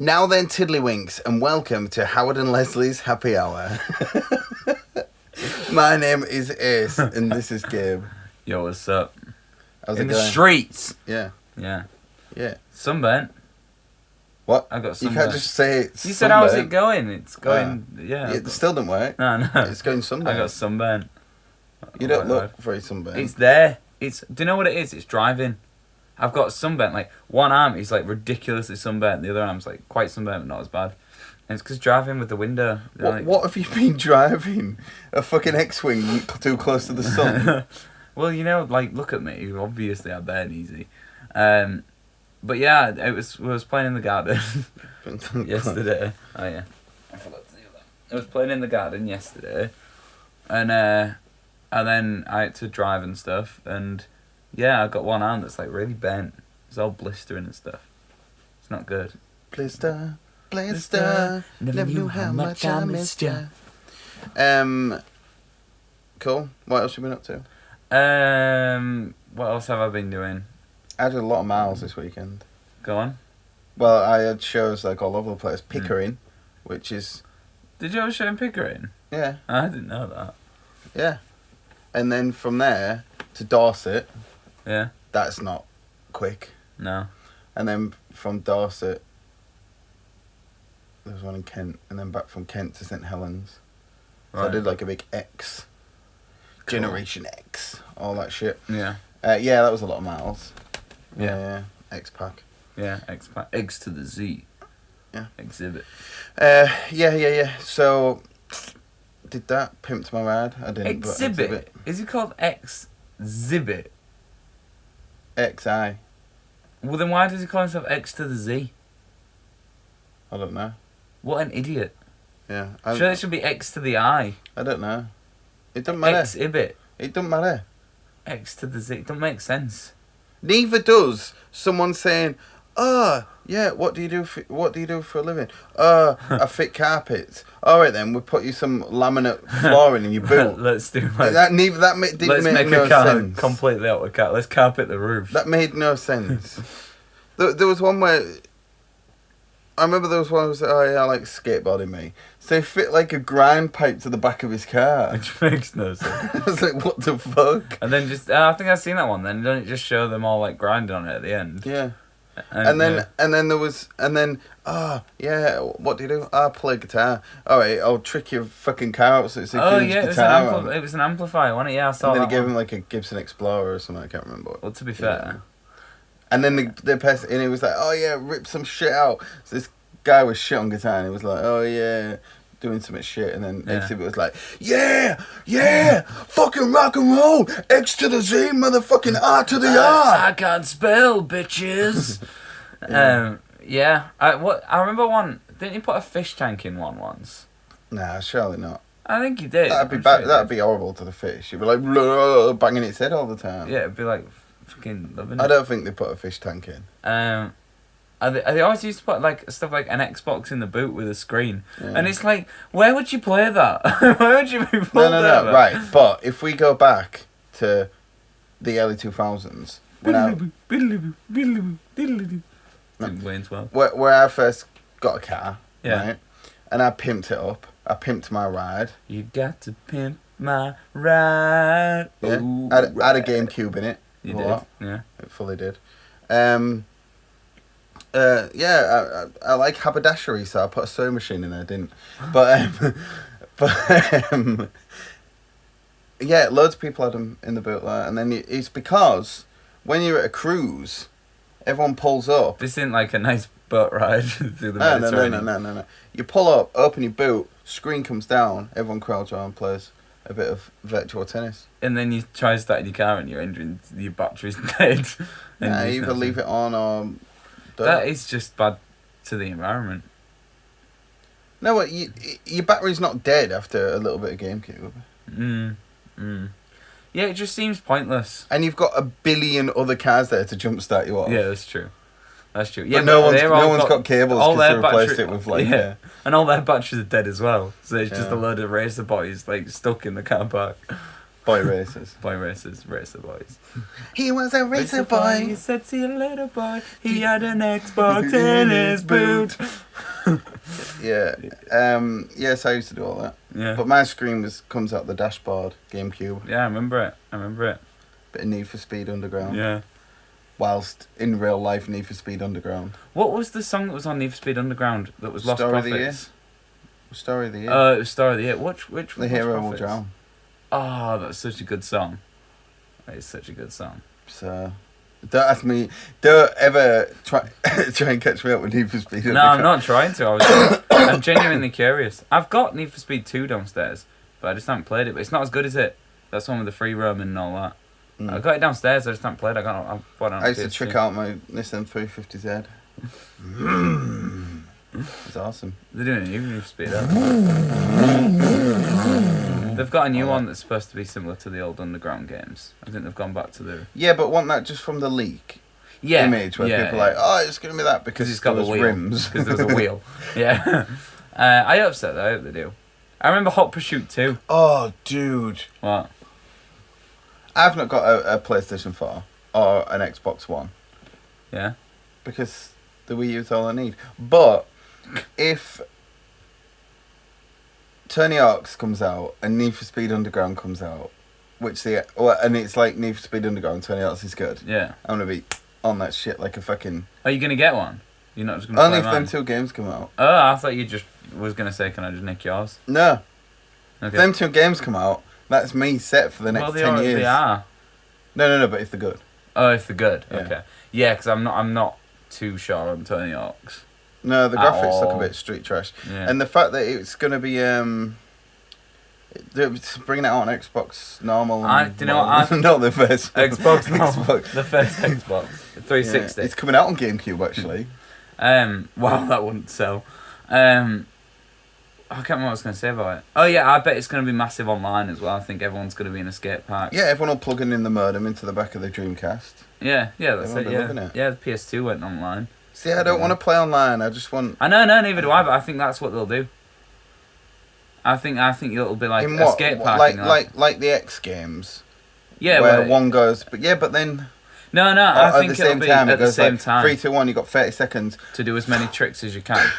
Now then, tiddlywinks, and welcome to Howard and Leslie's Happy Hour. My name is Ace, and this is Gabe. Yo, what's up? How's In it the going? streets. Yeah. Yeah. Yeah. Sunburnt. What? I got You sunburnt. can't just say it's You said, how's it going? It's going, Yeah, yeah. it still don't work. No. It's going sunburn. I got sunburnt. You don't look very sunburned. It's there. Do you know what it is? It's driving. I've got sunburnt. Like, one arm is like ridiculously sunburnt. The other arm's like quite sunburnt, but not as bad. And it's because driving with the window. What have you been driving? A fucking X-Wing too close to the sun? Well, you know, like, look at me. Obviously, I burn easy. But yeah, we was playing in the garden yesterday. Oh yeah, I forgot to do that. I was playing in the garden yesterday, and then I had to drive and stuff, and yeah, I got one arm that's like really bent. It's all blistering and stuff. It's not good. Blister, never knew how much I missed ya. Cool. What else have you been up to? What else have I been doing? I did a lot of miles this weekend. Go on. Well, I had shows like all over the place. Pickering, which is... Did you have a show in Pickering? Yeah. I didn't know that. Yeah. And then from there to Dorset. Yeah. That's not quick. No. And then from Dorset, there was one in Kent, and then back from Kent to St Helens. So I did like a big X. Cool. Generation X. All that shit. Yeah. Yeah, that was a lot of miles. Yeah. X-Pack. Yeah, X to the Z. Yeah. Exhibit. Yeah. So, did that. Pimped my ride. I didn't. Exhibit? Is it called Exhibit? XI. Well, then why does he call himself X to the Z? I don't know. What an idiot. Yeah. Sure, it should be X to the I. I don't know. It doesn't matter. Exhibit. It doesn't matter. X to the Z. It doesn't make sense. Neither does someone saying, yeah, what do you do for a living? I fit carpets. All right then, we'll put you some laminate flooring in your boot. Let's do like, didn't make no sense. Completely out of cat. Let's carpet the roof. That made no sense. there was one where I remember there was one who was like, oh yeah, I like skateboarding me. So he fit like a grind pipe to the back of his car. Which makes no sense. I was like, what the fuck? And then just, I think I've seen that one then. Don't it just show them all like grinding on it at the end? Yeah. And then there was, yeah, what do you do? I play guitar. All right, I'll trick your fucking car out so it's a huge guitar. It was an amplifier, wasn't it? Yeah, I saw that. And then he gave him like a Gibson Explorer or something, I can't remember. Well, to be fair. Yeah. And then the person, and he was like, oh yeah, rip some shit out. So this guy was shit on guitar, and he was like, oh yeah, doing some shit. And then Exhibit was like, yeah, fucking rock and roll, X to the Z, motherfucking R to the R. I can't spell, bitches. Yeah. I remember one. Didn't he put a fish tank in one once? Nah, surely not. I think he did. That'd be horrible to the fish. It'd be like banging its head all the time. Yeah, it'd be like fucking loving it. I don't think they put a fish tank in. They always used to put like stuff like an Xbox in the boot with a screen, and it's like, where would you play that? Where would you be? No, right. But if we go back to the early 2000s, where I first got a car, right, and I pimped it up. I pimped my ride. You got to pimp my ride. Yeah, Ooh, I had a GameCube in it. You did, yeah. It fully did. I like haberdashery, so I put a sewing machine in there. I didn't, yeah, loads of people had them in the boot there, and then it's because when you're at a cruise, everyone pulls up. This isn't like a nice boat ride through the Mediterranean. No. You pull up, open your boot, screen comes down, everyone crowds around, plays a bit of virtual tennis. And then you try starting your car and your battery's dead. Yeah, you either leave it on or don't. That is just bad to the environment. No, your battery's not dead after a little bit of GameCube. Yeah, it just seems pointless. And you've got a billion other cars there to jumpstart you off. Yeah, that's true. Yeah, but no one's got cables because they replaced it with and all their batteries are dead as well. So it's just a load of racer boys like stuck in the car park. Boy racers. Boy racers, racer boys. He was a racer boy. He said, "See you later, boy." He had an Xbox in his boot. Yeah. Yes, I used to do all that. Yeah. But my screen comes out the dashboard, GameCube. Yeah, I remember it. Bit of Need for Speed Underground. Yeah. Whilst in real life, Need for Speed Underground. What was the song that was on Need for Speed Underground that was Lost Story of the Profits? Story of the Year. Oh, it was Story of the Year. Which The was Hero Lost Will Profits? Drown. Oh, that's such a good song. That is such a good song. So, don't ask me. Don't ever try and catch me up with Need for Speed No, Underground. I'm not trying to. I'm genuinely curious. I've got Need for Speed 2 downstairs, but I just haven't played it. But it's not as good as it. That's the one with the free roaming and all that. I got it downstairs. I just haven't played. I bought it on I used to PS2. trick out my Nissan 350Z. It's awesome. They're doing a new Need for Speed. They've got a new one that's supposed to be similar to the old Underground games. I think they've gone back to the... Yeah, but wasn't that just from the leak image where people are like, oh, it's going to be that because it's got the wheel. rims. Because there was a wheel. Yeah. I hope so, though. I hope they do. I remember Hot Pursuit 2. Oh, dude. What? I've not got a PlayStation 4 or an Xbox One. Yeah. Because the Wii U is all I need. But if Tony Hawk's comes out and Need for Speed Underground comes out, and it's like Need for Speed Underground, Tony Hawk's is good. Yeah. I'm gonna be on that shit like a fucking. Are you gonna get one? You're not just gonna. Only play if them mine? 2 games come out. Oh, I thought you just was gonna say, "Can I just nick yours?" No. Okay. If them 2 games come out, that's me set for the next 10 years. They are. No, but if they're good. Oh, if they're good. Yeah. Okay. Yeah, because I'm not too sure on Tony Hawk's. No, the At graphics look a all. bit street trash. Yeah. And the fact that it's gonna be they're bringing it out on Xbox normal. Do you know what not the first one. Xbox, no, Xbox. the first Xbox, 360. Yeah, it's coming out on GameCube actually. Wow, that wouldn't sell. I can't remember what I was going to say about it. Oh yeah, I bet it's going to be massive online as well. I think everyone's going to be in a skate park. Yeah, everyone will plug in the modem into the back of the Dreamcast. Yeah, that's Everyone it. be Yeah, loving it. yeah. The PS2 went online. See, I don't want to play online. I just want. I know, neither do I. But I think that's what they'll do. I think it'll be like In a what? skate park. Like the X Games. Yeah, where well, one goes, but then. No, I think at the same it'll be time, at the same time 3, 2, 1. You got 30 seconds to do as many tricks as you can.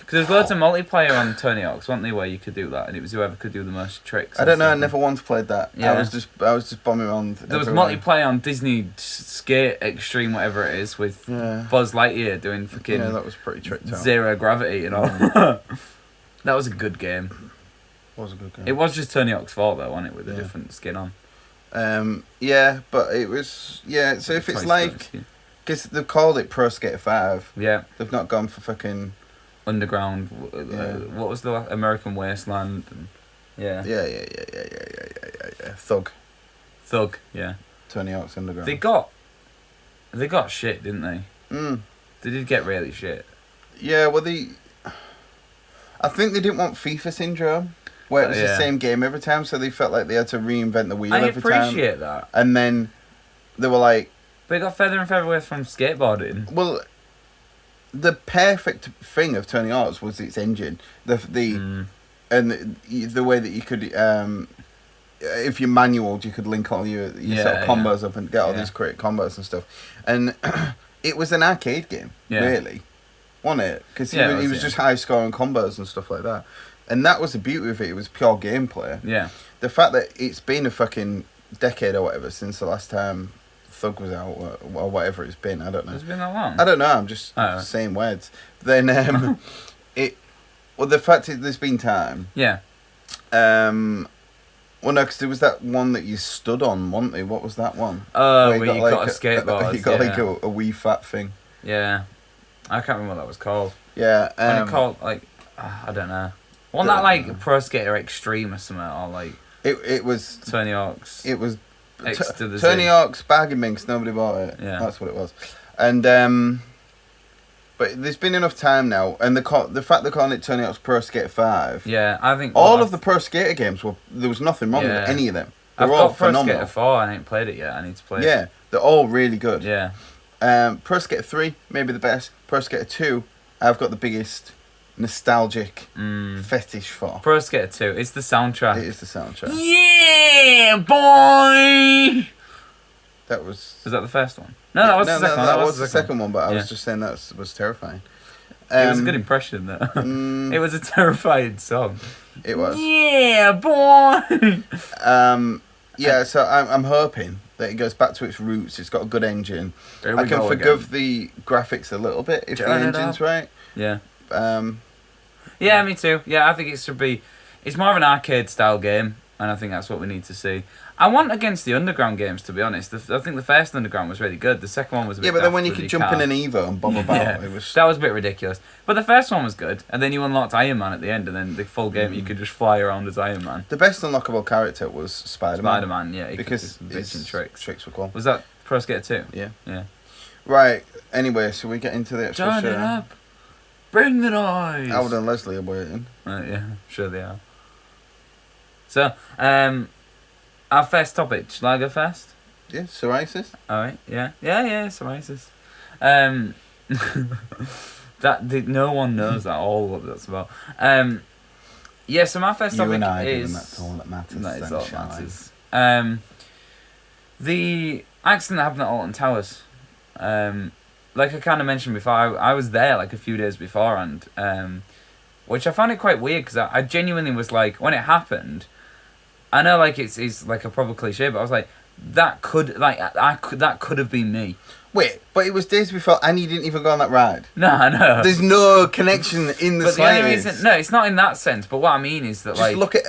Because there's loads of multiplayer on Tony Hawk's, wasn't there, where you could do that, and it was whoever could do the most tricks. I don't know. I never once played that. Yeah. I was just bombing around. There was everywhere. multiplayer on Disney Skate Extreme, whatever it is, with Buzz Lightyear doing fucking that was pretty tricked out. zero gravity and all. That was a good game. It was a good game. It was just Tony Hawk's fault though, wasn't it, with a different skin on. Yeah, but it was So if it's like, because they've called it Pro Skater 5. Yeah. They've not gone for fucking Underground. What was the American Wasteland? And, Yeah. Thug. Yeah. Tony Hawk's Underground. They got shit, didn't they? They did get really shit. Yeah, well I think they didn't want FIFA syndrome, where it was the same game every time, so they felt like they had to reinvent the wheel every time. I appreciate that. And then they were like... But it got further and further away from skateboarding. Well, the perfect thing of Tony Hawk's was its engine. And the way that you could... if you manualed, you could link all your sort of combos up and get all these great combos and stuff. And it was an arcade game, really. Wasn't it? Because he was just high scoring combos and stuff like that. And that was the beauty of it. It was pure gameplay. Yeah. The fact that it's been a fucking decade or whatever since the last time Thug was out or whatever it's been. I don't know. It's been that long? I don't know. I'm just saying words. Then the fact is there's been time. Yeah. Well, no, because there was that one that you stood on, wasn't there? What was that one? Where you got a skateboard. You got like a wee fat thing. Yeah. I can't remember what that was called. Yeah. When it called, like, I don't know. Wasn't that like Pro Skater Extreme or something? Or like... It was... Tony Hawk's... It was... X to the Tony Z. Hawk's Bag and Minx, nobody bought it. Yeah. That's what it was. And, but there's been enough time now, and the fact they're calling it Tony Hawk's Pro Skater 5... Yeah, I think... All of the Pro Skater games, there was nothing wrong with any of them. They're all got Pro phenomenal. Skater 4, I ain't played it yet, I need to play it. Yeah, they're all really good. Yeah. Pro Skater 3, maybe the best. Pro Skater 2, I've got the biggest nostalgic fetish for. Pro Skater 2, it's the soundtrack. It is the soundtrack. Yeah! Yeah, boy. That was that the first one? No, that was the second one. That was the second one, but I was just saying that was terrifying. It was a good impression, though. It was a terrifying song. It was. Yeah, boy. Yeah, so I'm hoping that it goes back to its roots. It's got a good engine. I can forgive the graphics a little bit if the engine's right. Yeah. Yeah, me too. Yeah, I think it should be. It's more of an arcade style game, and I think that's what we need to see. I want against the Underground games, to be honest. I think the first Underground was really good. The second one was a bit but then when you could jump in an Evo and bob about, it was... That was a bit ridiculous. But the first one was good, and then you unlocked Iron Man at the end, and then the full game you could just fly around as Iron Man. The best unlockable character was Spider-Man. Spider-Man, yeah. Because his tricks. Tricks were cool. Was that Pro Skater 2? Yeah. Yeah. Right, anyway, so we get into the actual Turn show. it up. Bring the noise. Alden and Leslie are waiting. Yeah, sure they are. So, our first topic, shall I go first? Yeah, psoriasis. Alright, yeah, psoriasis. No one knows at all what that's about. Yeah, so my first topic you and I is... and that's all that matters. That is all that matters. The accident that happened at Alton Towers. Like I kind of mentioned before, I was there like a few days beforehand, which I found it quite weird because I genuinely was like, when it happened, I know like it's like a proper cliche, but I was like, that could have been me. Wait, but it was days before, and you didn't even go on that ride. No, I know. There's no connection in the but slightest. The only reason, no, it's not in that sense. But what I mean is that just look at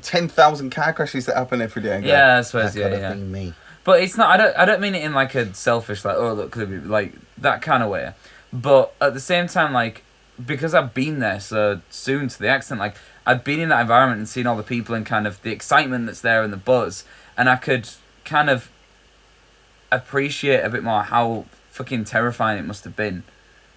10,000 car crashes that happen every day. And go, yeah, I suppose. That could have been me. But it's not. I don't mean it in like a selfish, like, oh look, could be like that kind of way. But at the same time, like, because I've been there so soon to the accident, like I'd been in that environment and seen all the people and kind of the excitement that's there and the buzz, and I could kind of appreciate a bit more how fucking terrifying it must have been.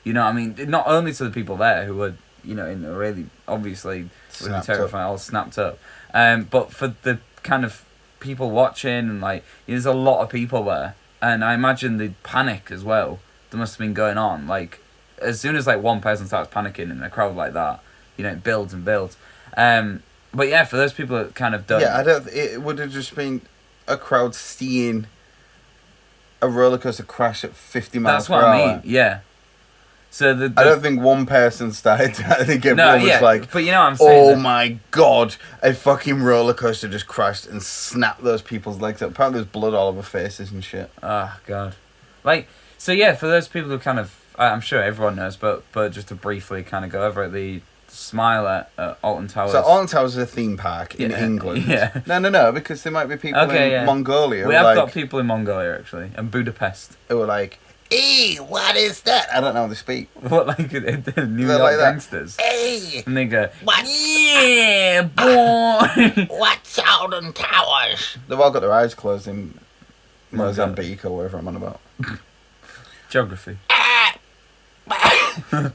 You know what I mean? Not only to the people there who were, you know, in a really obviously really terrifying, all snapped up, but for the kind of people watching and like there's a lot of people there, and I imagine the panic as well that must have been going on. Like as soon as like one person starts panicking in a crowd like that, you know, it builds and builds. But yeah, for those people that kind of don't. Yeah, it would have just been a crowd seeing a roller coaster crash at 50 miles per hour. That's what I mean. Yeah. So I don't think one person started. I think everyone was like, but you know what I'm saying. Oh my god, a fucking roller coaster just crashed and snapped those people's legs up. Apparently there's blood all over faces and shit. Oh god. Like, so yeah, for those people who kind of, I'm sure everyone knows, but just to briefly kind of go over it, the Smile at Alton Towers. So Alton Towers is a theme park in England. Yeah. No, because there might be people in Mongolia. We have got people in Mongolia actually, and Budapest. Who are like, "Hey, what is that?" I don't know how they speak. What, like the New York like gangsters? Hey, and they go, "Yeah, boy." What's Alton Towers? They've all got their eyes closed in Mozambique or wherever I'm on about. Geography.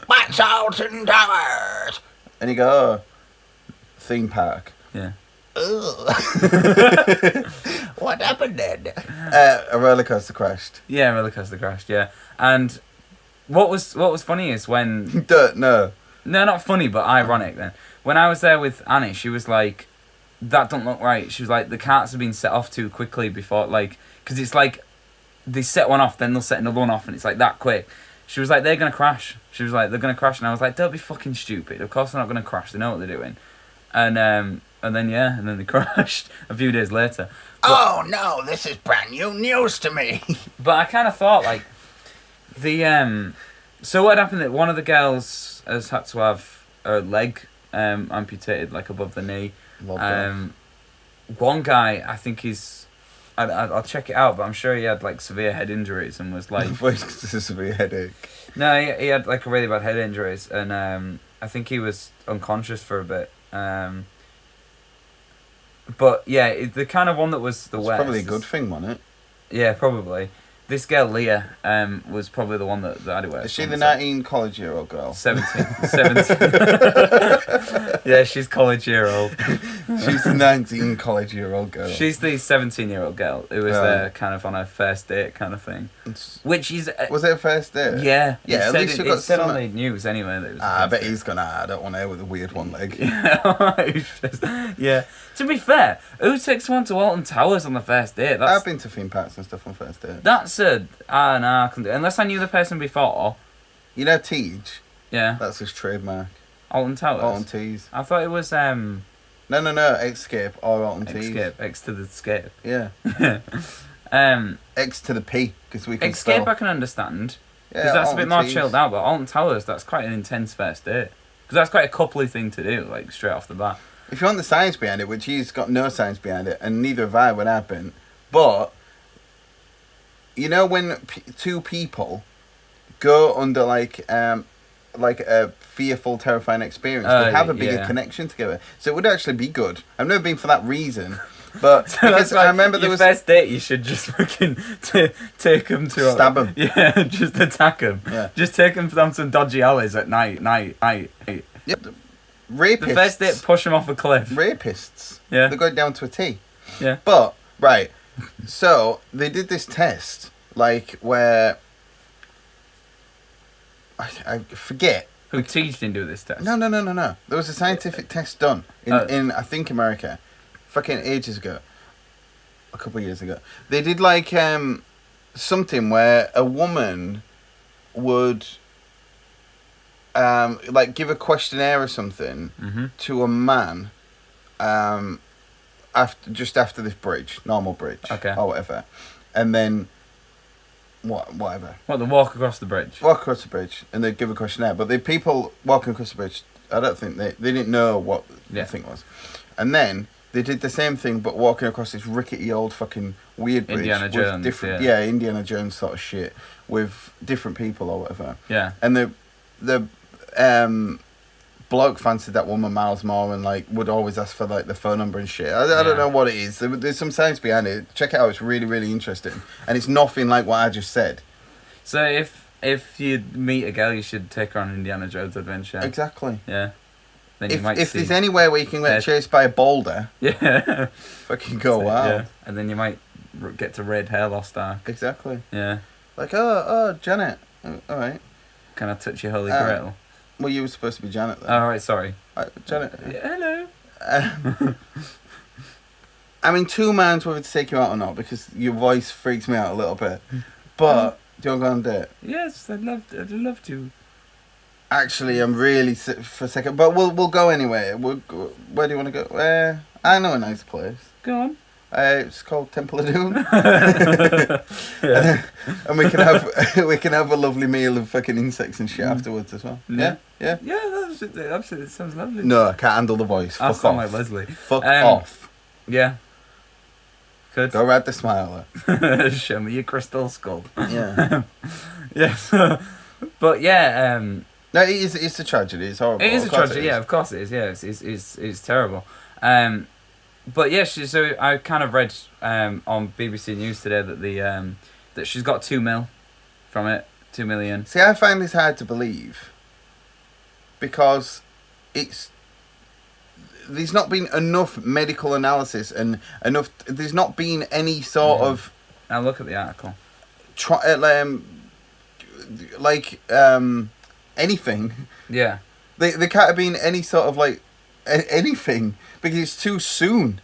What's Alton Towers? And you go, oh, theme park. Yeah. What happened then? A roller coaster crashed. Yeah, a roller coaster crashed. Yeah, and what was funny is when no, not funny, but ironic. Then when I was there with Annie, she was like, "That don't look right." She was like, "The carts have been set off too quickly before, like, because it's like they set one off, then they'll set another one off, and it's like that quick." She was like, "They're gonna crash." She was like, "They're gonna crash," and I was like, "Don't be fucking stupid. Of course they're not gonna crash. They know what they're doing." And then they crashed a few days later. But, oh no, this is brand new news to me. But I kind of thought like the so what happened that one of the girls has had to have her leg amputated like above the knee. One guy, I think I'll check it out, but I'm sure he had like severe head injuries and was like a severe headache. No, he had like a really bad head injuries, and I think he was unconscious for a bit. But yeah, the kind of one that was the worst. It's probably a good thing, wasn't it? Yeah, probably. This girl, Leah, was probably the one that had it worse. Is she the 19 college-year-old girl? 17. Yeah, she's college-year-old. She's the 19 college-year-old girl. She's the 17-year-old girl who was there kind of on a first date kind of thing. Which is... was it a first date? Yeah. Yeah, at least you got said on the news anyway. That it was I bet he's gonna, I don't want to with a weird one leg. Yeah. To be fair, who takes someone to Alton Towers on the first date? I've been to theme parks and stuff on first date. That's a... no, I couldn't do it. Unless I knew the person before. You know Teej? Yeah. That's his trademark. Alton Towers? Alton Tees. I thought it was... No, Escape or Alton Tees. Escape. X to the scape. Yeah. X to the P, because we can Escape spell. I can understand. Because Yeah, that's a bit more Tees. chilled out, but Alton Towers, that's quite an intense first date. Because that's quite a coupley thing to do, like, straight off the bat. If you want the science behind it, which he's got no science behind it, and neither have I when I've been, but, you know when two people go under, like a fearful, terrifying experience, they have a bigger connection together. So it would actually be good. I've never been for that reason, but So that's I remember there was... first date, you should just fucking take them to... Stab them. Yeah, just attack them. Yeah. Just take them down some dodgy alleys at night. Yep. Rapists. The first date, push them off a cliff. Rapists. Yeah. They go down to a T. Yeah. But, right, so they did this test, like, where... I forget. Who Teach didn't do this test? No. There was a scientific test done in I think, America. Fucking ages ago. A couple of years ago. They did, like, something where a woman would... like give a questionnaire or something to a man after this bridge, normal bridge, or whatever, and then whatever. What, the walk across the bridge? Walk across the bridge, and they'd give a questionnaire. But the people walking across the bridge, I don't think they didn't know what the thing was, and then they did the same thing, but walking across this rickety old fucking weird bridge Indiana with Jones, different, yeah, Indiana Jones sort of shit with different people or whatever. Yeah, and the bloke fancied that woman miles more and like would always ask for like the phone number and shit. I don't know what it is. There's some science behind it. Check it out. It's really, really interesting, and it's nothing like what I just said. So if you meet a girl, you should take her on Indiana Jones adventure. Exactly. Yeah. Then if there's anywhere where you can get chased by a boulder, yeah, fucking go wild. Yeah. And then you might get to raid Hair Lost Ark. Exactly. Yeah. Like oh Janet. All right. Can I touch your holy grail? Well, you were supposed to be Janet then. Oh, right, sorry. Janet. Hello. I mean, two minds whether to take you out or not because your voice freaks me out a little bit. But do you want to go on a date? Yes, I'd love to. Actually, I'm really sick for a second, but we'll go anyway. Where do you want to go? I know a nice place. Go on. It's called Temple of Doom. Yeah. And we can have a lovely meal of fucking insects and shit afterwards as well. Yeah. Yeah, absolutely. It sounds lovely. No, I can't handle the voice. I Fuck sound off. like Leslie. Fuck off. Yeah. Good. Go ride the smiler. Show me your crystal skull. Yeah. Yes. But yeah. No, it's a tragedy. It's horrible. It is a tragedy. Yeah, of course it is. Yeah, it's terrible. But yeah, so I kind of read on BBC News today that that she's got 2 mil from it, 2 million. See, I find this hard to believe because there's not been enough medical analysis and enough. There's not been any sort of. Now look at the article. Anything. Yeah. There can't have been any sort of like anything because it's too soon.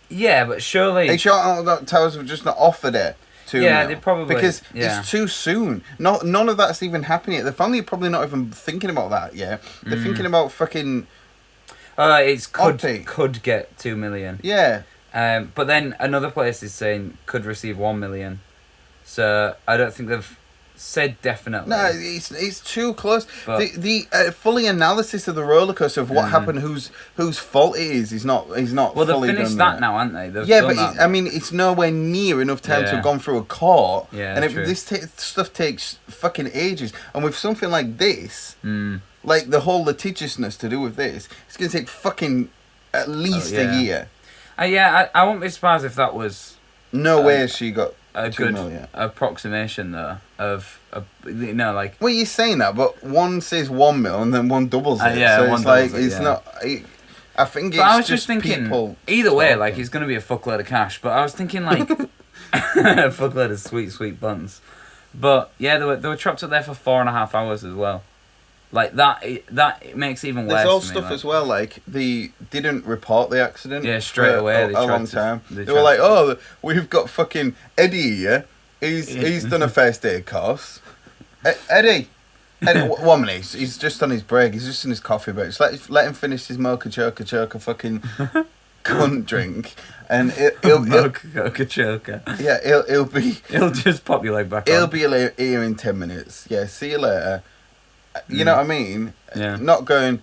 Yeah, but surely. Alton Towers have just not offered it to Yeah, they probably because it's too soon. None of that's even happening yet. The family are probably not even thinking about that yet. They're thinking about fucking. Could get 2 million. Yeah. But then another place is saying could receive 1 million. So I don't think they've said definitely. No, it's too close. But the fully analysis of the roller coaster of what happened, whose fault it is not. Well, they've finished that now, haven't they? Yeah, but I mean, it's nowhere near enough time to have gone through a court. Yeah, and true. this stuff takes fucking ages. And with something like this, like the whole litigiousness to do with this, it's going to take fucking at least a year. I won't be surprised if that was. No way she got a 2 good million. Approximation though of like. Well, you're saying that, but one says 1 mil and then one doubles it. Yeah, so one it's like doubles it, it's not. I think But it's I was just thinking. People Either way, talking. like it's gonna be a fuckload of cash. But I was thinking like a fuckload of sweet buns. But yeah, they were trapped up there for 4.5 hours as well. Like that it makes it even worse. There's all for me, stuff like, as well. Like they didn't report the accident. Yeah, straight away. A long time. They They were like, "Oh, we've got fucking Eddie here. He's done a first aid course. Eddie, 1 minute. He's just on his break. He's just in his coffee break. Just let him finish his mocha choker fucking cunt drink, and he'll mocha choker. Yeah, he'll just pop your leg back. He'll be here in 10 minutes. Yeah, see you later. You know what I mean? Yeah. Not going.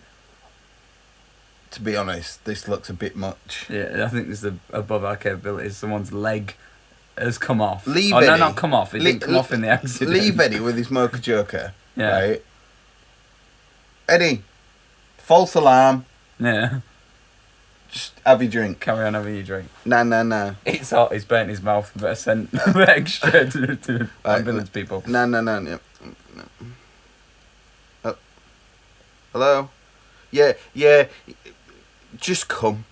To be honest, this looks a bit much. Yeah, I think this is above our capabilities. Someone's leg has come off. Leave Eddie. No, not come off. It didn't come off in the accident. Leave Eddie with his mocha joker. Yeah. Right? Eddie, false alarm. Yeah. Just have your drink. Carry on having your drink. Nah. It's hot. He's burnt his mouth. Better send extra to ambulance people. No. Hello? Yeah. Just come.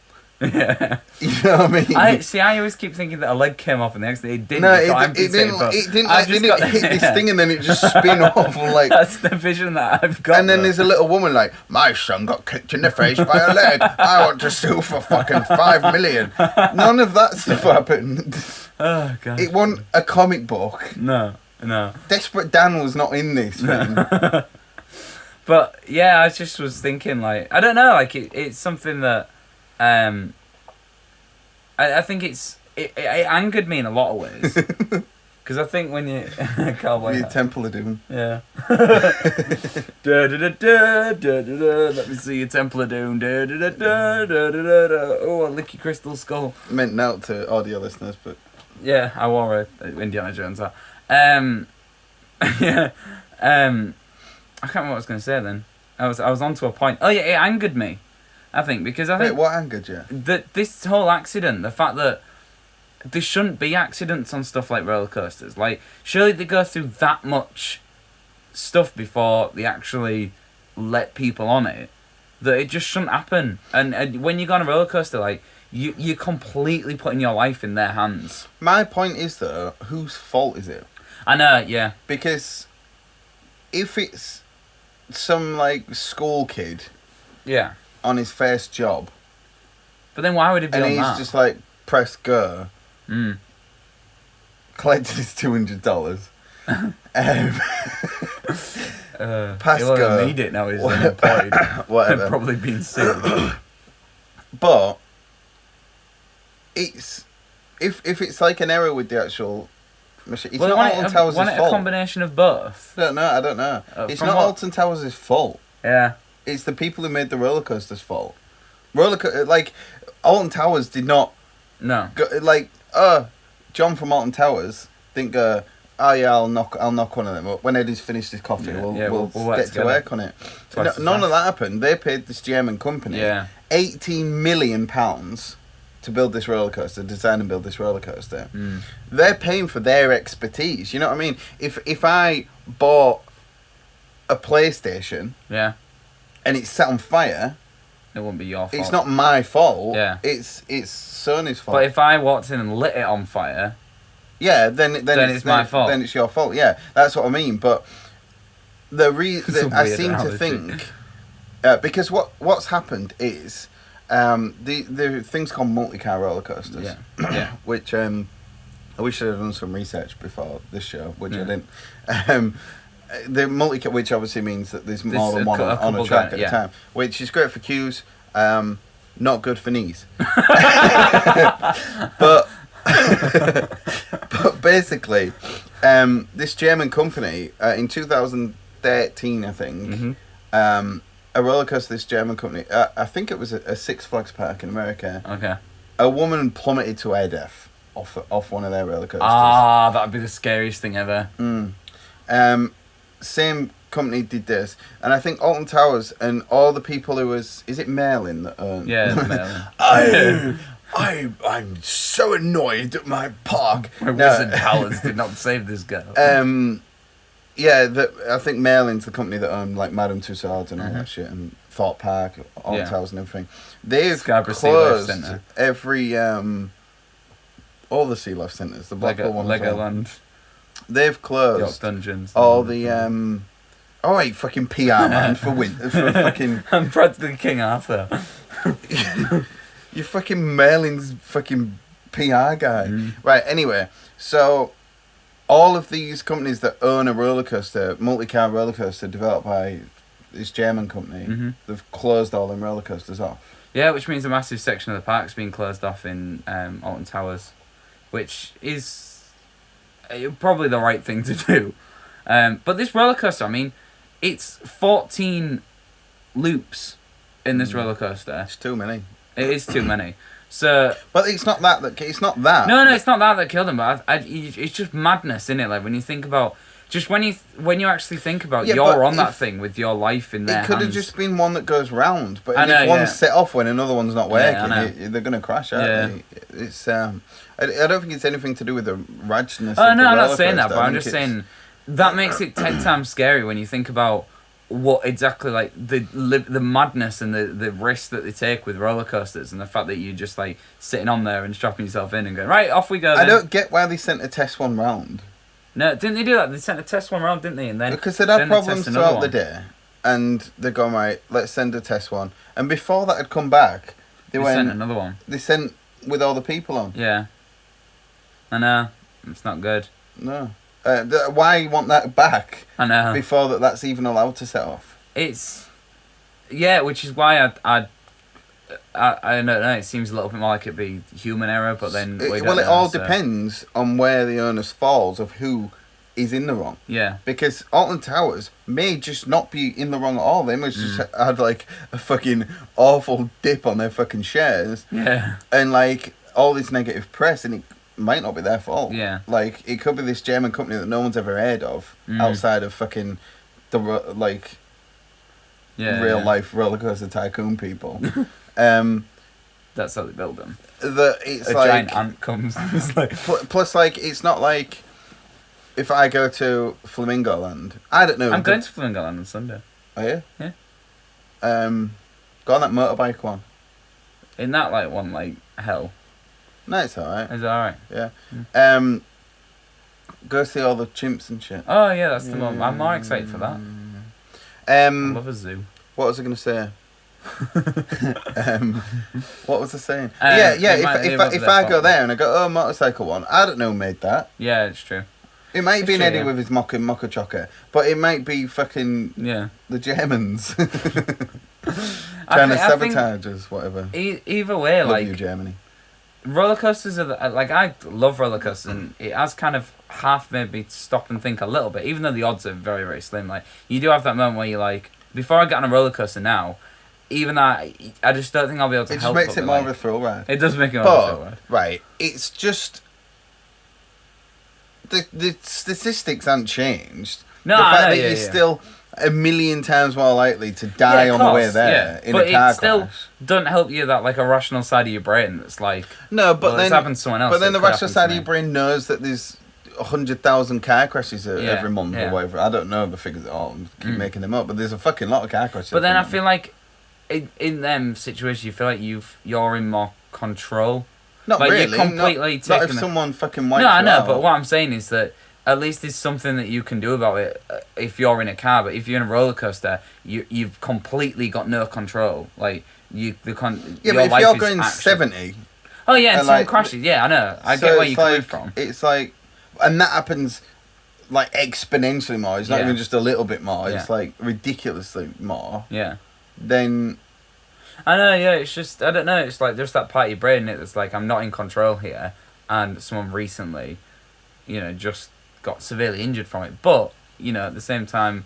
Yeah. You know what I mean? I always keep thinking that a leg came off in the accident. It didn't. No, it didn't. It hit this thing and then it just spin off. Like, that's the vision that I've got. And then there's a little woman like, my son got kicked in the face by a leg. I want to sue for fucking 5 million. None of that stuff happened. Oh, God. It wasn't a comic book. No. Desperate Dan was not in this thing. But yeah, I just was thinking, like, I don't know, like it's something that I think it angered me in a lot of ways. Because I think when you Your Temple of Doom. Yeah. Let me see your Temple of Doom. Oh, I'll lick your crystal skull. Meant note to audio listeners, but yeah, I wore a Indiana Jones hat. Yeah. I can't remember what I was going to say then. I was on to a point. Oh yeah, it angered me. I think because I think. Wait, what angered you? That this whole accident, the fact that there shouldn't be accidents on stuff like roller coasters. Like, surely they go through that much stuff before they actually let people on it. That it just shouldn't happen. And when you go on a roller coaster, like you're completely putting your life in their hands. My point is though, whose fault is it? I know, yeah. Because if it's some like school kid, yeah, on his first job, but then why would it be and on he's that? just like press go, collected his $200, pass he'll go, need it now. He's unemployed, whatever, probably being sued. But it's if it's like an error with the actual. It's not Alton Towers' fault. A combination of both? I don't know. It's not Alton Towers' fault. Yeah. It's the people who made the roller coaster's fault. Like, Alton Towers did not... No. John from Alton Towers didn't go, oh yeah, I'll knock one of them up. When Eddie's finished his coffee, we'll get to work on it. None of that happened. They paid this German company £18 million to build this roller coaster, design and build this roller coaster. They're paying for their expertise. You know what I mean? If I bought a PlayStation, and it's set on fire, it wouldn't be your fault. It's not my fault. Yeah, it's Sony's fault. But if I walked in and lit it on fire, then it's my fault. Then it's your fault. Yeah, that's what I mean. But I seem to think because what's happened is. The thing's called multi-car roller coasters. Yeah. Which I wish I'd done some research before this show, which I didn't. The multi-car, which obviously means that there's more than one on a track at a time, which is great for queues, not good for knees. but basically, this German company in 2013, I think. A roller coaster, this German company, I think it was a Six Flags park in America. Okay. A woman plummeted to air death off one of their roller coasters. Ah, that'd be the scariest thing ever. Same company did this, and I think Alton Towers and all the people who is it Merlin that owned? Yeah, Merlin. I'm so annoyed that my park. My wizard powers did not save this girl. Yeah, I think Merlin's the company that owned like Madame Tussauds and all that shit, and Thorpe Park, Alton Towers and everything. They've closed every all the Sea Life centres, the Blackpool one, Legoland. They've closed Dungeons, all the All right, fucking PR man for fucking. I'm practically King Arthur. You're fucking Merlin's fucking PR guy. Right. Anyway, so all of these companies that own a roller coaster, multi-car roller coaster developed by this German company, they've closed all them roller coasters off. Yeah, which means a massive section of the park's being closed off in Alton Towers, which is probably the right thing to do. But this roller coaster, I mean, it's 14 loops in this roller coaster. It's too many. It is too many. So, but it's not that. It's not that. No, it's not that killed him. But it's just madness, isn't it? Like when you think about, just when you actually think about, you're on that thing with your life in their hands. It could have just been one that goes round, but if one's set off when another one's not working, they're gonna crash. Aren't they? It's I don't think it's anything to do with the radness. Oh no, I'm not saying that, but I'm just saying that makes it 10 times scary when you think about what exactly like the madness and the risk that they take with roller coasters, and the fact that you're just like sitting on there and strapping yourself in and going, right, off we go. I don't get why they sent a test one round. No, didn't they do that? They sent a test one round, didn't they? And then because they'd had problems throughout the day, and they're going, right, let's send a test one. And before that had come back, they sent another one. They sent with all the people on. Yeah, I know. It's not good. No. Why you want that back? I know. Before that's even allowed to set off. It's which is why I don't know. It seems a little bit more like it'd be human error, but then it all depends on where the onus falls of who is in the wrong. Yeah. Because Alton Towers may just not be in the wrong at all. They must just had like a fucking awful dip on their fucking shares. Yeah. And like all this negative press, and it might not be their fault. Yeah. Like it could be this German company that no one's ever heard of outside of fucking the real life roller coaster tycoon people. That's how they build them. It's a like giant ant comes. plus, like it's not like if I go to Flamingo Land, I don't know. I'm going to Flamingo Land on Sunday. Are you? Yeah. Go on that motorbike one. In that one like hell. No, it's alright. Is it alright? Yeah. Go see all the chimps and shit. Oh yeah, that's the one. I'm more excited for that. I love a zoo. What was I going to say? What was I saying? If I go there and I go, motorcycle one, I don't know who made that. Yeah, it's true. It might be Eddie with his mocha chocker, but it might be fucking the Germans trying to sabotage us, whatever. Either way, love you, Germany. Roller coasters are I love roller coasters, and it has kind of half made me stop and think a little bit, even though the odds are very, very slim. Like you do have that moment where you're like, before I get on a roller coaster now, even that I just don't think I'll be able to help. It just makes it more of a thrill ride. It does make it more of a thrill ride. Right, it's just the statistics haven't changed. No, the fact that you're still a million times more likely to die on the way there in a car crash. But it still doesn't help you that a rational side of your brain that's like, no, but then this happens to someone else. But then the rational side of your brain knows that there's 100,000 car crashes every month or whatever. I don't know the figures at all. I keep making them up, but there's a fucking lot of car crashes. But then I feel like in them situations, you feel like you're in more control. Not really. You're completely not if someone fucking wipes you out. No, I know, but what I'm saying is that at least there's something that you can do about it if you're in a car. But if you're in a roller coaster, you've completely got no control. Like your but life if you're is going 70. Oh yeah, and someone crashes. Yeah, I know. I get where you're coming from. It's like, and that happens like exponentially more. It's not even just a little bit more. It's like ridiculously more. Yeah. Then I know, yeah, it's just, I don't know, it's like, there's that part of your brain that's like, I'm not in control here, and someone recently, just got severely injured from it, but, at the same time,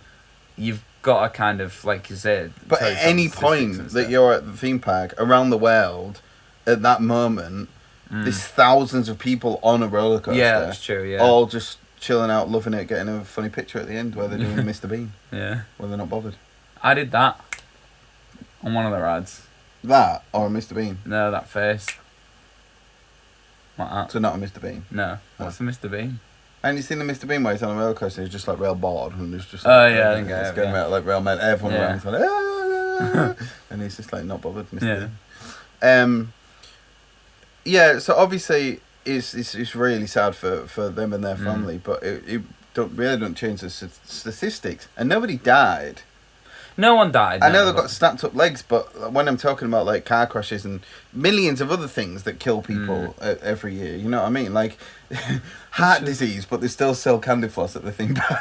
you've got to kind of, like you said... But at any point that you're at the theme park, around the world, at that moment, there's thousands of people on a roller coaster. Yeah, that's true, yeah. All just chilling out, loving it, getting a funny picture at the end where they're doing Mr. Bean. Yeah. Where they're not bothered. I did that on one of the rides. That or a Mr. Bean? No, that face. Like that. So not a Mr. Bean? No. What's a Mr. Bean? And you seen the Mr. Bean where he's on a roller coaster, he's just like real bored and there's just I think I have, going out like real men, everyone around, like, and he's just like not bothered, Mr. Bean. So obviously it's really sad for them and their family, but it don't change the statistics. And nobody died. No one died. I know they've got snapped up legs, but when I'm talking about like car crashes and millions of other things that kill people every year, you know what I mean? Like heart disease, but they still sell candy floss at the theme park.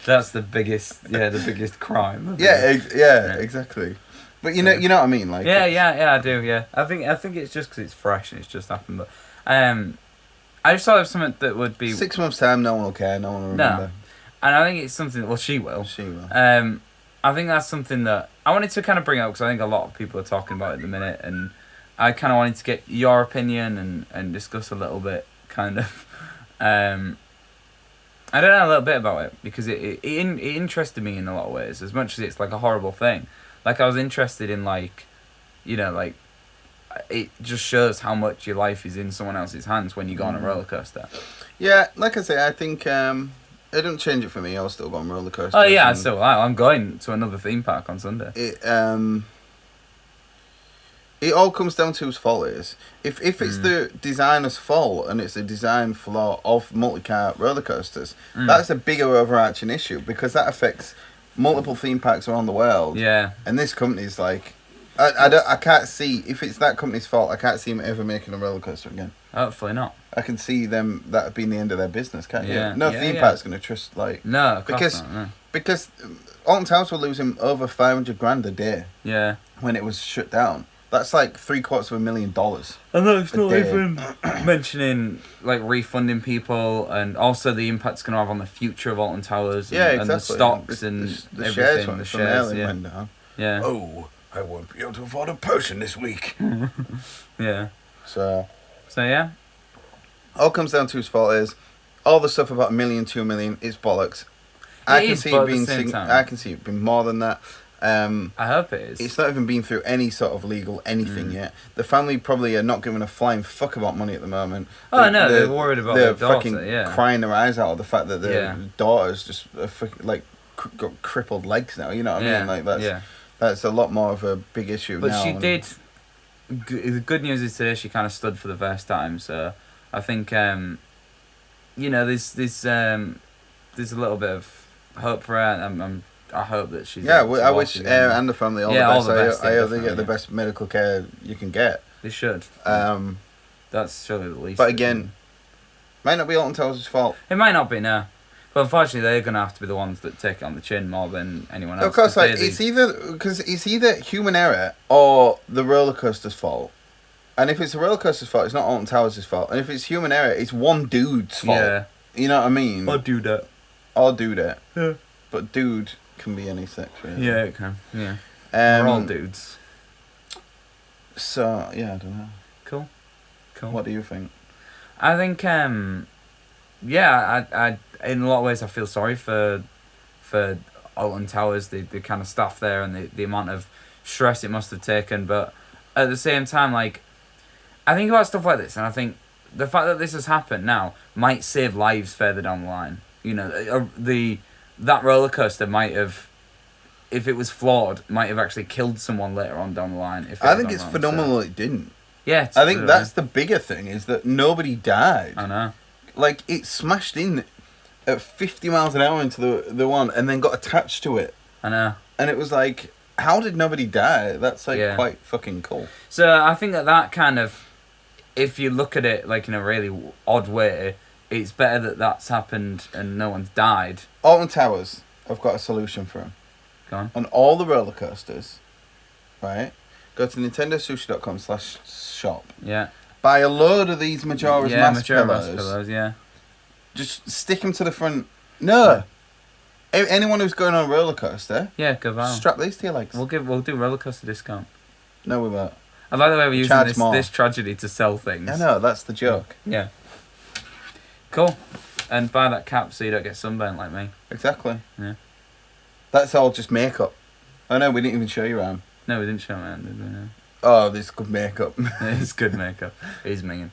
That's the biggest crime. Yeah, exactly. But you know what I mean, like. Yeah, I do. Yeah, I think it's just because it's fresh and it's just happened. But I just thought it was something that would be 6 months time. No one will care. No one will remember. No. And I think it's something. Well, she will. She will. I think that's something that I wanted to kind of bring up because I think a lot of people are talking about it at the minute, and I kind of wanted to get your opinion and discuss a little bit, kind of. I don't know a little bit about it because it interested me in a lot of ways. As much as it's like a horrible thing, like I was interested in like, you know, like it just shows how much your life is in someone else's hands when you go on a roller coaster. Yeah, like I say, I think it didn't change it for me. I'll still go on roller coasters. Oh yeah, I'm going to another theme park on Sunday. It all comes down to whose fault it is. If it's the designer's fault and it's a design flaw of multi-car roller coasters, that's a bigger overarching issue because that affects multiple theme parks around the world. Yeah. And this company's like, I can't see, if it's that company's fault, I can't see them ever making a roller coaster again. Hopefully not. I can see them, that being the end of their business, can't you? Yeah. No theme park's going to trust, like... No, of course not, no. Because Alton Towers were losing over $500,000 a day. Yeah. When it was shut down. That's like $750,000. And that's not even mentioning like refunding people and also the impact it's going to have on the future of Alton Towers and, and the stocks and the everything. The shares went down. Yeah. Oh, I won't be able to afford a potion this week. Yeah. So yeah. All comes down to whose fault is all the stuff about $1 million, $2 million is bollocks. I can see it being more than that. I hope it is. It's not even been through any sort of legal anything yet. The family probably are not giving a flying fuck about money at the moment. They're worried about their daughter. They're fucking crying their eyes out of the fact that their daughter's just like got crippled legs now. You know what I mean? Like that's a lot more of a big issue. But now. She did. The good news is today she kind of stood for the first time. So I think there's a little bit of hope for her. I hope that she's... Yeah, I wish her and the family all the best. I hope they get the best best medical care you can get. They should. That's surely the least. But again, might not be Alton Towers' fault. It might not be, no. But unfortunately, they're going to have to be the ones that take it on the chin more than anyone else. Of course, like, it's either human error or the roller coaster's fault. And if it's the roller coaster's fault, it's not Alton Towers' fault. And if it's human error, it's one dude's fault. Yeah. You know what I mean? Or do that. Yeah. But dude can be any sex, really. Yeah, it can. Yeah. We're all dudes. So, yeah, I don't know. Cool. What do you think? I think, I in a lot of ways I feel sorry for Alton Towers, the kind of staff there and the amount of stress it must have taken, but at the same time, like, I think about stuff like this and I think the fact that this has happened now might save lives further down the line. You know, that roller coaster might have, if it was flawed, might have actually killed someone later on down the line. I think it's phenomenal it didn't. Yeah, I think that's the bigger thing, is that nobody died. I know. Like, it smashed in at 50 miles an hour into the one and then got attached to it. I know. And it was like, how did nobody die? That's like quite fucking cool. So I think that kind of, if you look at it like in a really odd way, it's better that that's happened and no one's died. Alton Towers, I've got a solution for them. Go on. On all the roller coasters, right? Go to nintendosushi.com/shop. Yeah. Buy a load of these Majora's Mask pillows. Yeah. Just stick them to the front. No. Yeah. Anyone who's going on a roller coaster. Yeah, go viral. Strap these to your legs. We'll do roller coaster discount. No, we won't. I like the way we're using this tragedy to sell things. I know, that's the joke. Yeah. Cool. And buy that cap so you don't get sunburned like me. Exactly. Yeah. That's all just makeup. Oh no, we didn't even show your arm. No, we didn't show my arm, did we? No. Oh, this is good makeup. It's good makeup. It is minging.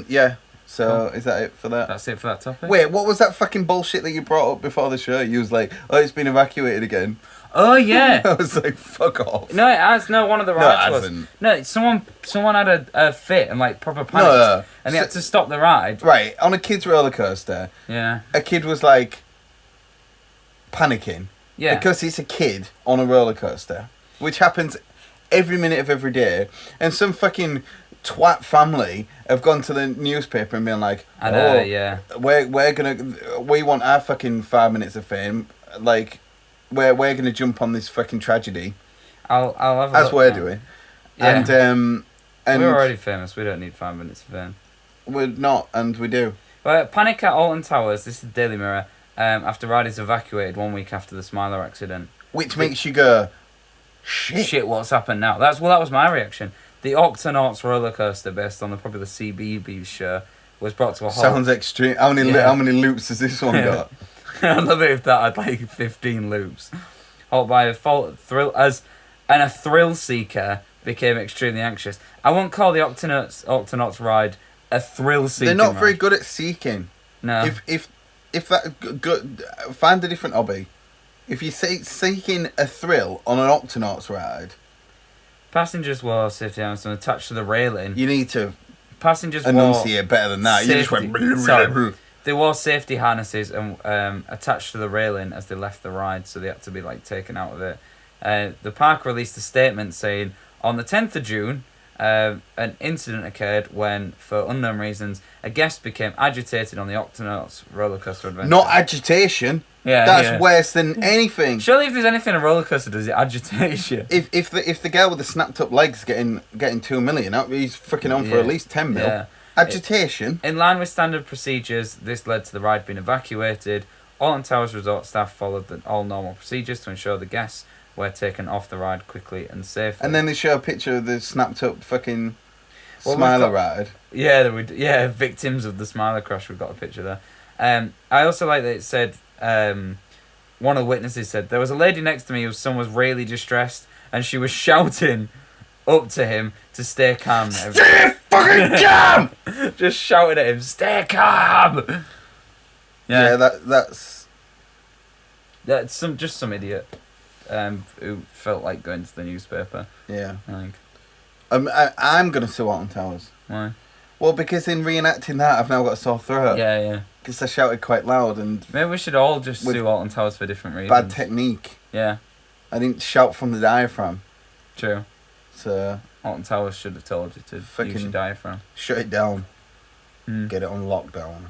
Yeah. So, is that it for that? That's it for that topic. Wait, what was that fucking bullshit that you brought up before the show? You was like, oh, it's been evacuated again. Oh, yeah. I was like, fuck off. No, it has. No, one of the rides was. hasn't. No, someone had a fit and, like, proper panicked. No. And they had to stop the ride. Right, on a kid's roller coaster, Yeah. a kid was, like, panicking. Yeah. Because it's a kid on a roller coaster, which happens every minute of every day. And some fucking twat family have gone to the newspaper and been like, I know, yeah. we want our fucking 5 minutes of fame. Like, we're gonna jump on this fucking tragedy. I'll have a as look we're now. doing. Yeah. And We're already famous. We don't need 5 minutes of fame. we're not, and we do. But panic at Alton Towers. This is the Daily Mirror. After ride is evacuated 1 week after the Smiler accident. Which makes you go, shit. Shit, what's happened now? That was my reaction. The Octonauts roller coaster, based on the popular CBeebies show, was brought to a halt. Sounds extreme. How many loops has this one got? I'd love it if that had like 15 loops. Halt by a thrill seeker became extremely anxious. I won't call the Octonauts ride a thrill seeker. They're not very good at seeking. No. If that good, find a different hobby. If you're seeking a thrill on an Octonauts ride, Passengers wore safety harnesses attached to the railing. you need to Passengers enunciate better than that. You just safety- went. Blah, blah, Sorry. blah. They wore safety harnesses and attached to the railing as they left the ride, so they had to be like taken out of it. The park released a statement saying, on the 10th of June, an incident occurred when, for unknown reasons, a guest became agitated on the Octonauts roller coaster adventure. Not agitation. Yeah, That's yeah. worse than anything. Surely, if there's anything a roller coaster does, it agitates you. If the girl with the snapped up legs getting 2 million, he's freaking on for Yeah. at least 10 mil. Yeah. Agitation. In line with standard procedures, this led to the ride being evacuated. Alton Towers resort staff followed all normal procedures to ensure the guests were taken off the ride quickly and safely. And then they show a picture of the snapped up fucking Well, we've Smiler got- ride. Yeah, victims of the Smiler crash. We've got a picture there. I also like that it said, one of the witnesses said, there was a lady next to me whose son was really distressed and she was shouting up to him to stay calm. Stay fucking calm! Just shouting at him, stay calm! Yeah, that's That's some idiot who felt like going to the newspaper, yeah. I think. I'm gonna sue Alton Towers. Why? Well, because in reenacting that, I've now got a sore throat. Yeah. Because I shouted quite loud and Maybe we should all just With sue Alton Towers for different reasons. bad technique. Yeah, I didn't shout from the diaphragm, true. so Alton Towers should have told you to use Fucking- your diaphragm. shut it down. Mm. Get it on lockdown.